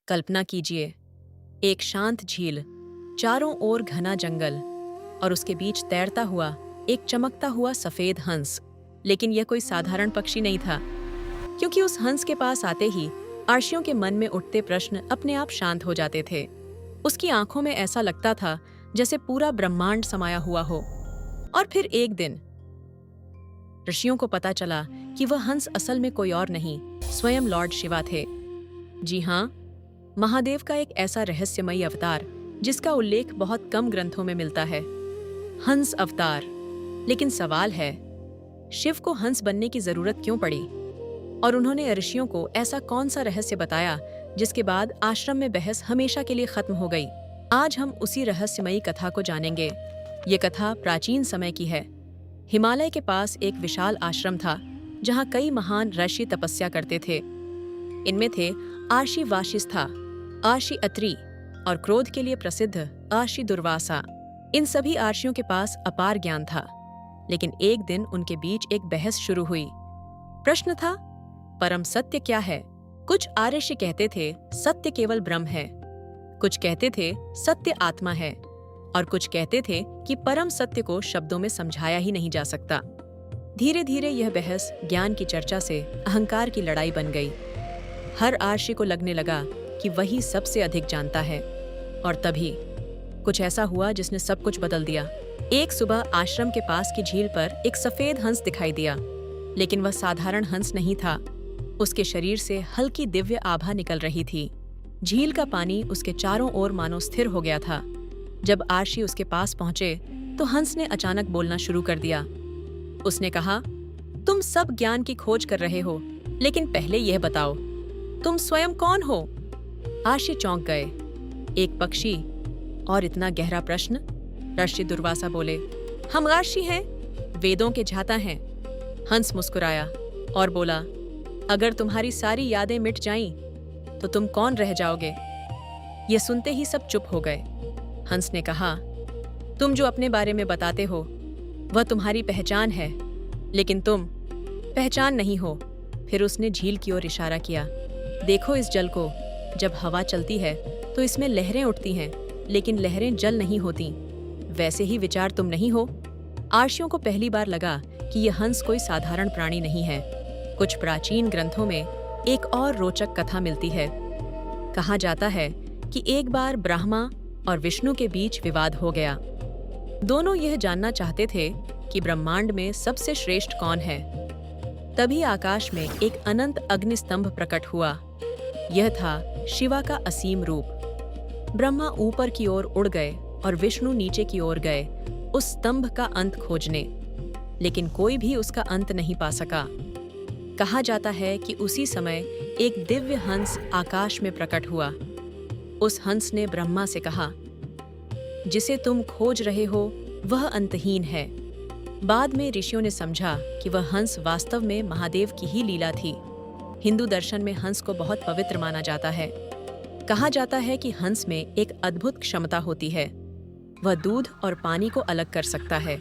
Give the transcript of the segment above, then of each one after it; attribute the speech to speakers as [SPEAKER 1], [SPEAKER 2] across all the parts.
[SPEAKER 1] कल्पना कीजिए, एक शांत झील, चारों ओर घना जंगल और उसके बीच तैरता हुआ एक चमकता हुआ सफेद हंस। लेकिन यह कोई साधारण पक्षी नहीं था, क्योंकि उस हंस के पास आते ही आर्शियों के मन में उठते प्रश्न अपने आप शांत हो जाते थे। उसकी आंखों में ऐसा लगता था जैसे पूरा ब्रह्मांड समाया हुआ हो। और फिर एक दिन ऋषियों को पता चला कि वह हंस असल में कोई और नहीं, स्वयं लॉर्ड शिवा थे। जी हाँ, महादेव का एक ऐसा रहस्यमयी अवतार जिसका उल्लेख बहुत कम ग्रंथों में मिलता है, हंस अवतार। लेकिन सवाल है, शिव को हंस बनने की जरूरत क्यों पड़ी? और उन्होंने ऋषियों को ऐसा कौन सा रहस्य बताया जिसके बाद आश्रम में बहस हमेशा के लिए खत्म हो गई? आज हम उसी रहस्यमयी कथा को जानेंगे। ये कथा प्राचीन समय की है। हिमालय के पास एक विशाल आश्रम था जहाँ कई महान ऋषि तपस्या करते थे। इनमें थे आर्षि वाशिष्ठा, आर्षि अत्रि और क्रोध के लिए प्रसिद्ध आर्षि दुर्वासा। इन सभी आर्षियों के पास अपार ज्ञान था। लेकिन एक दिन उनके बीच एक बहस शुरू हुई। प्रश्न था, परम सत्य क्या है? कुछ आर्षि कहते थे सत्य केवल ब्रह्म है, कुछ कहते थे सत्य आत्मा है, और कुछ कहते थे कि परम सत्य को शब्दों में समझाया ही नहीं जा सकता। धीरे धीरे यह बहस ज्ञान की चर्चा से अहंकार की लड़ाई बन गई। हर आर्षि को लगने लगा कि वही सबसे अधिक जानता है। और तभी कुछ ऐसा हुआ जिसने सब कुछ बदल दिया। एक सुबह आश्रम के पास की झील पर एक सफेद हंस दिखाई दिया। लेकिन वह साधारण हंस नहीं था। उसके शरीर से हल्की दिव्य आभा निकल रही थी। झील का पानी उसके चारों ओर मानो स्थिर हो गया था। जब आर्षि उसके पास पहुंचे तो हंस ने अचानक बोलना शुरू कर दिया। उसने कहा, तुम सब ज्ञान की खोज कर रहे हो, लेकिन पहले यह बताओ, तुम स्वयं कौन हो? आर्षि चौंक गए। एक पक्षी, और इतना गहरा प्रश्न? ऋषि दुर्वासा बोले, हम आर्षि हैं, वेदों के झाता हैं। हंस मुस्कुराया और बोला, अगर तुम्हारी सारी यादें मिट जाईं, तो तुम कौन रह जाओगे? ये सुनते ही सब चुप हो गए। हंस ने कहा, तुम जो अपने बारे में बताते हो वह तुम्हारी पहचान है, लेकिन तुम पहचान नहीं हो। फिर उसने झील की ओर इशारा किया। देखो इस जल को, जब हवा चलती है तो इसमें लहरें उठती हैं, लेकिन लहरें जल नहीं होती। वैसे ही विचार तुम नहीं हो। आर्षियों को पहली बार लगा कि यह हंस कोई साधारण प्राणी नहीं है। कुछ प्राचीन ग्रंथों में एक और रोचक कथा मिलती है। कहा जाता है कि एक बार ब्रह्मा और विष्णु के बीच विवाद हो गया। दोनों यह जानना चाहते थे कि ब्रह्मांड में सबसे श्रेष्ठ कौन है। तभी आकाश में एक अनंत अग्निस्तंभ प्रकट हुआ। यह था शिवा का असीम रूप। ब्रह्मा ऊपर की ओर उड़ गए और विष्णु नीचे की ओर गए उस स्तंभ का अंत खोजने, लेकिन कोई भी उसका अंत नहीं पा सका। कहा जाता है कि उसी समय एक दिव्य हंस आकाश में प्रकट हुआ। उस हंस ने ब्रह्मा से कहा, जिसे तुम खोज रहे हो वह अंतहीन है। बाद में ऋषियों ने समझा कि वह हंस वास्तव में महादेव की ही लीला थी। हिंदू दर्शन में हंस को बहुत पवित्र माना जाता है। कहा जाता है कि हंस में एक अद्भुत क्षमता होती है। वह दूध और पानी को अलग कर सकता है।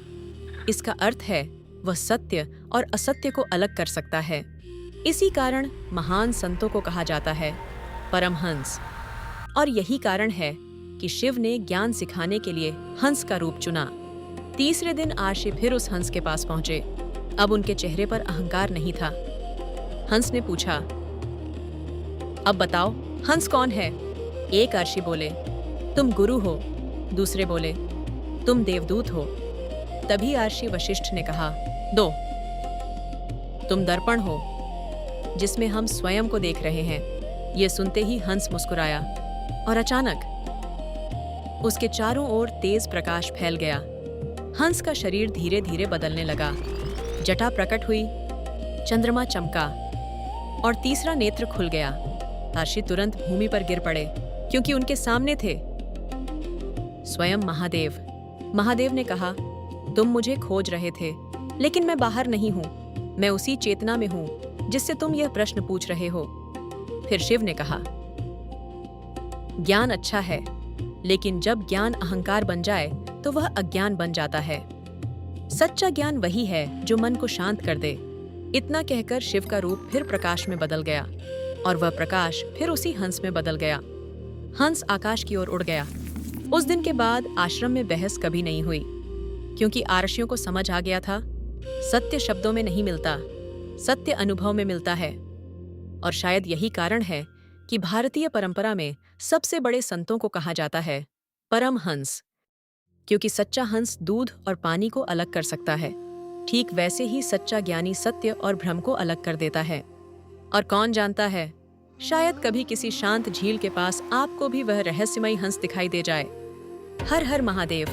[SPEAKER 1] इसका अर्थ है वह सत्य और असत्य को अलग कर सकता है। इसी कारण महान संतों को कहा जाता है परमहंस। और यही कारण है कि शिव ने ज्ञान सिखाने के लिए हंस का रूप चुना। तीसरे दिन आर्षि फिर उस हंस के पास पहुंचे। अब उनके चेहरे पर अहंकार नहीं था। हंस ने पूछा, अब बताओ, हंस कौन है? एक आर्षि बोले, तुम गुरु हो। दूसरे बोले, तुम देवदूत हो। तभी आर्षि वशिष्ठ ने कहा, दो, तुम दर्पण हो जिसमें हम स्वयं को देख रहे हैं। ये सुनते ही हंस मुस्कुराया और अचानक उसके चारों ओर तेज प्रकाश फैल गया। हंस का शरीर धीरे धीरे बदलने लगा। जटा प्रकट हुई, चंद्रमा चमका और तीसरा नेत्र खुल गया। आर्षि तुरंत भूमि पर गिर पड़े, क्योंकि उनके सामने थे स्वयं महादेव। महादेव ने कहा, तुम मुझे खोज रहे थे, लेकिन मैं बाहर नहीं हूँ। मैं उसी चेतना में हूँ जिससे तुम यह प्रश्न पूछ रहे हो। फिर शिव ने कहा, ज्ञान अच्छा है, लेकिन जब ज्ञान अहंकार बन जाए तो वह अज्ञान बन जाता है। सच्चा ज्ञान वही है जो मन को शांत कर दे। इतना कहकर शिव का रूप फिर प्रकाश में बदल गया और वह प्रकाश फिर उसी हंस में बदल गया। हंस आकाश की ओर उड़ गया। उस दिन के बाद आश्रम में बहस कभी नहीं हुई, क्योंकि आरक्षियों को समझ आ गया था, सत्य शब्दों में नहीं मिलता, सत्य अनुभव में मिलता है। और शायद यही कारण है कि भारतीय परंपरा में सबसे बड़े संतों को कहा जाता है परमहंस, क्योंकि सच्चा हंस दूध और पानी को अलग कर सकता है। ठीक वैसे ही सच्चा ज्ञानी सत्य और भ्रम को अलग कर देता है। और कौन जानता है, शायद कभी किसी शांत झील के पास आपको भी वह रहस्यमयी हंस दिखाई दे जाए। हर हर महादेव।